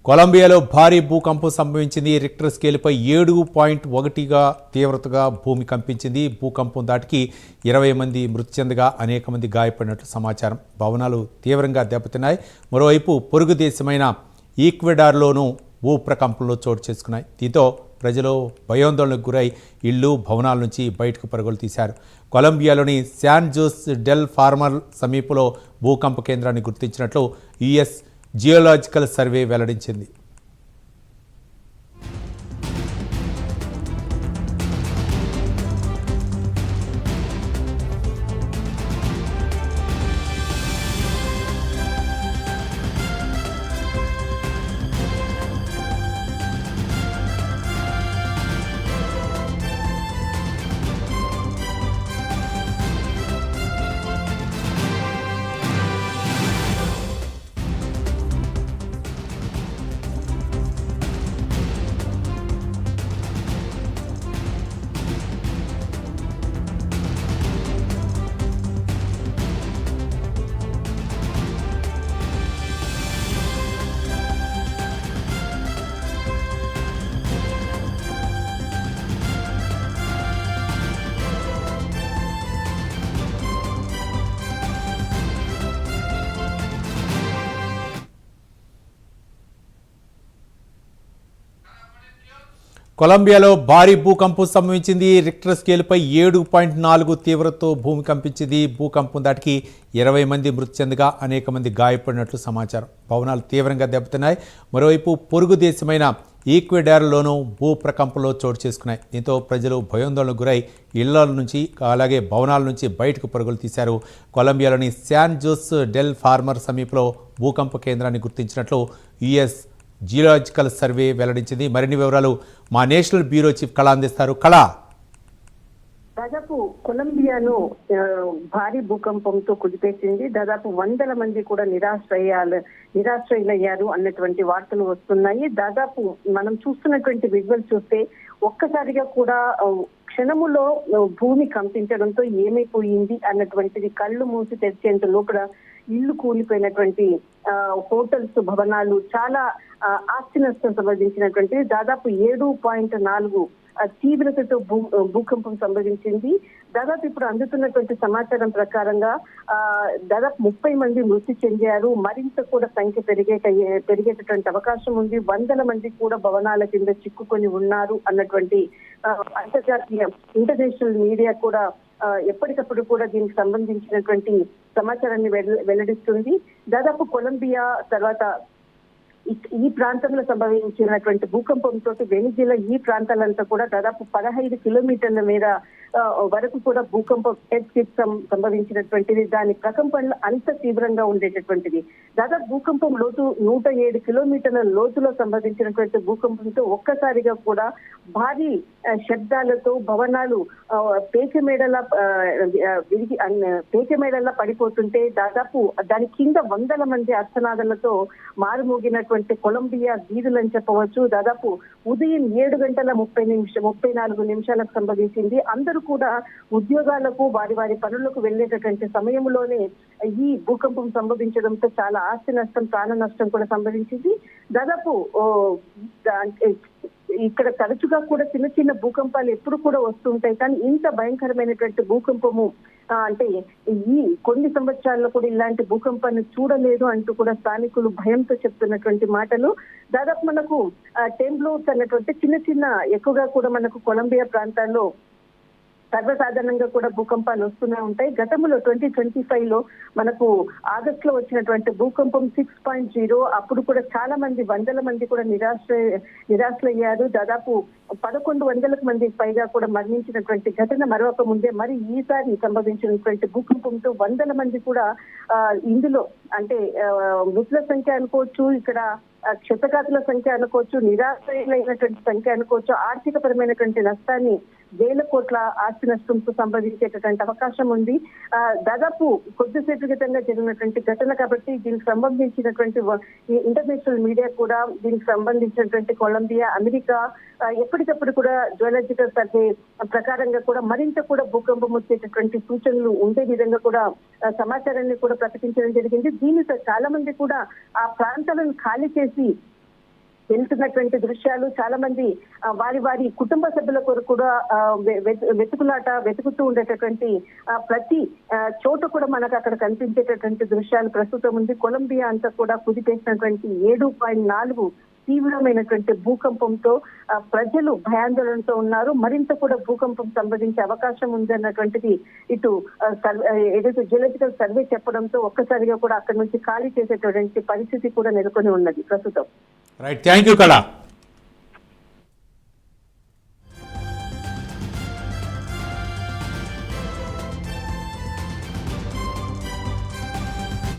కొలంబియాలో భారీ భూకంపం సంభవించింది. రిక్టర్ స్కేలుపై 7.1గా తీవ్రతగా భూమి కంపించింది. భూకంపం దాటికి 20 మంది మృతి చెందగా అనేక మంది గాయపడినట్లు సమాచారం. భవనాలు తీవ్రంగా దెబ్బతిన్నాయి. మరోవైపు పొరుగు దేశమైన ఈక్వెడార్లోనూ భూ ప్రకంపనలు చోటు చేసుకున్నాయి. దీంతో ప్రజలు భయాందోళనకు గురై ఇళ్లు భవనాల నుంచి బయటకు పరుగులు తీశారు. కొలంబియాలోని శాన్ జోస్ డెల్ ఫార్మర్ సమీపంలో భూకంప కేంద్రాన్ని గుర్తించినట్లు యుఎస్ జియోలాజికల్ సర్వే వెల్లడించింది. కొలంబియాలో భారీ భూకంపం సంభవించింది. రిక్టర్ స్కేలుపై 7.4 తీవ్రతతో భూమి కంపించింది. భూకంపం దాటికి 20 మంది మృతి చెందగా అనేక మంది గాయపడినట్లు సమాచారం. భవనాలు తీవ్రంగా దెబ్బతిన్నాయి. మరోవైపు పొరుగు దేశమైన ఈక్వెడార్లోనూ భూ ప్రకంపనలు చోటు చేసుకున్నాయి. దీంతో ప్రజలు భయాందోళనకు గురై ఇళ్ల నుంచి అలాగే భవనాల నుంచి బయటకు పరుగులు తీశారు. కొలంబియాలోని శాన్ జోస్ డెల్ ఫార్మర్ సమీపంలో భూకంప కేంద్రాన్ని గుర్తించినట్లు యుఎస్ జియోలాజికల్ సర్వే వెల్లడించింది. మరిన్ని వివరాలు మా నేషనల్ బ్యూరో చీఫ్ కళ అందిస్తారు. కళ, దాదాపు కొలంబియాను భారీ భూకంపంతో కుదిపేసింది. దాదాపు 100 మంది కూడా నిరాశ్రయులయ్యారు అన్నటువంటి వార్తలు వస్తున్నాయి. దాదాపు మనం చూస్తున్నటువంటి విజువల్ చూస్తే ఒక్కసారిగా కూడా క్షణములో భూమి కంపించడంతో ఏమైపోయింది అన్నటువంటిది కళ్ళు మూసి తెరిచేంత లోపల ఇల్లు కూలిపోయినటువంటి హోటల్స్, భవనాలు, చాలా ఆస్తి నష్టం సంబంధించినటువంటి దాదాపు 7.4 తీవ్రతతో భూకంపం సంభవించింది. దాదాపు ఇప్పుడు అందుతున్నటువంటి సమాచారం ప్రకారంగా దాదాపు 30 మంది మృతి చెందారు. మరింత కూడా సంఖ్య పెరిగేటటువంటి అవకాశం ఉంది. 100 మంది కూడా భవనాల కింద చిక్కుకొని ఉన్నారు అన్నటువంటి అంతర్జాతీయ ఇంటర్నేషనల్ మీడియా కూడా ఎప్పటికప్పుడు కూడా దీనికి సంబంధించినటువంటి సమాచారాన్ని వెల్లడిస్తుంది. దాదాపు కొలంబియా తర్వాత ఈ ప్రాంతంలో సంభవించినటువంటి భూకంపంతో వెనిజులా ఈ ప్రాంతాలంతా కూడా దాదాపు 15 కిలోమీటర్ల మేర వరకు కూడా భూకంపం సంభవించినటువంటిది. దాని ప్రకంపనలు అంత తీవ్రంగా ఉండేటటువంటిది. దాదాపు భూకంపం లోతు 107 కిలోమీటర్ల లోతులో సంభవించినటువంటి భూకంపంతో ఒక్కసారిగా కూడా భారీ శబ్దాలతో భవనాలు పేకెమేడలా పడిపోతుంటే దాదాపు దాని కింద 100 మంది అర్చనాదాలతో మారుమోగినటువంటి కొలంబియా వీధులని చెప్పవచ్చు. దాదాపు ఉదయం 7:34 నిమిషాలకు సంభవించింది. అందరూ కూడా ఉద్యోగాలకు వారి పనులకు వెళ్లేటటువంటి సమయంలోనే ఈ భూకంపం సంభవించడంతో చాలా ఆస్తి నష్టం, ప్రాణ నష్టం కూడా సంభవించింది. దాదాపు ఇక్కడ తరచుగా కూడా చిన్న చిన్న భూకంపాలు ఎప్పుడు కూడా వస్తుంటాయి, కానీ ఇంత భయంకరమైనటువంటి భూకంపము అంటే ఈ కొన్ని సంవత్సరాల్లో కూడా ఇలాంటి భూకంపాన్ని చూడలేదు అంటూ కూడా స్థానికులు భయంతో చెప్తున్నటువంటి మాటలు. దాదాపు మనకు టెంప్లోస్ అన్నటువంటి చిన్న చిన్న ఎక్కువగా కూడా మనకు కొలంబియా ప్రాంతాల్లో సర్వసాధారణంగా కూడా భూకంపాలు వస్తూనే ఉంటాయి. గతంలో 2025లో మనకు ఆగస్టులో వచ్చినటువంటి భూకంపం 6.0 అప్పుడు కూడా చాలా మంది 100 మంది కూడా నిరాశ్రయ్యారు. దాదాపు 1100 మందికి పైగా కూడా మరణించినటువంటి ఘటన మరొక ముందే మరి ఈసారి సంభవించినటువంటి భూకంపంతో 100 మంది కూడా ఇందులో అంటే మృతుల సంఖ్య అనుకోవచ్చు, ఇక్కడ క్షతగాతుల సంఖ్య అనుకోవచ్చు, నిరాశ్రయులైనటువంటి సంఖ్య అనుకోవచ్చు, ఆర్థిక పరమైనటువంటి నష్టాన్ని వేల కోట్ల ఆస్తి నష్టంతో సంభవించేటటువంటి అవకాశం ఉంది. దాదాపు కొద్దిసేపు క్రితంగా జరిగినటువంటి ఘటన కాబట్టి దీనికి సంబంధించినటువంటి ఇంటర్నేషనల్ మీడియా కూడా దీనికి సంబంధించినటువంటి కొలంబియా, అమెరికా ఎప్పటికప్పుడు కూడా జియోలాజికల్ సర్వే ప్రకారంగా కూడా మరింత కూడా భూకంపం వచ్చేటటువంటి సూచనలు ఉండే విధంగా కూడా సమాచారాన్ని కూడా ప్రకటించడం జరిగింది. దీనితో చాలా మంది కూడా ఆ ప్రాంతాలను ఖాళీ చేసి వెళ్తున్నటువంటి దృశ్యాలు చాలా మంది వారి వారి కుటుంబ సభ్యుల కొరకు కూడా వెతుకుతూ ఉండేటటువంటి ప్రతి చోట కూడా మనకు అక్కడ కనిపించేటటువంటి దృశ్యాలు ప్రస్తుతం ఉంది. కొలంబియా అంతా కూడా కుదిపేసినటువంటి 7.4 తీవ్రమైనటువంటి భూకంపంతో ప్రజలు భయాందోళనతో ఉన్నారు. మరింత కూడా భూకంపం సంభవించే అవకాశం ఉంది అన్నటువంటిది ఇటు ఏదైతే జియోలాజికల్ సర్వే చెప్పడంతో ఒక్కసారిగా కూడా అక్కడి నుంచి ఖాళీ చేసేటటువంటి పరిస్థితి కూడా నెలకొని ఉన్నది ప్రస్తుతం. రైట్, థ్యాంక్ యూ కళ.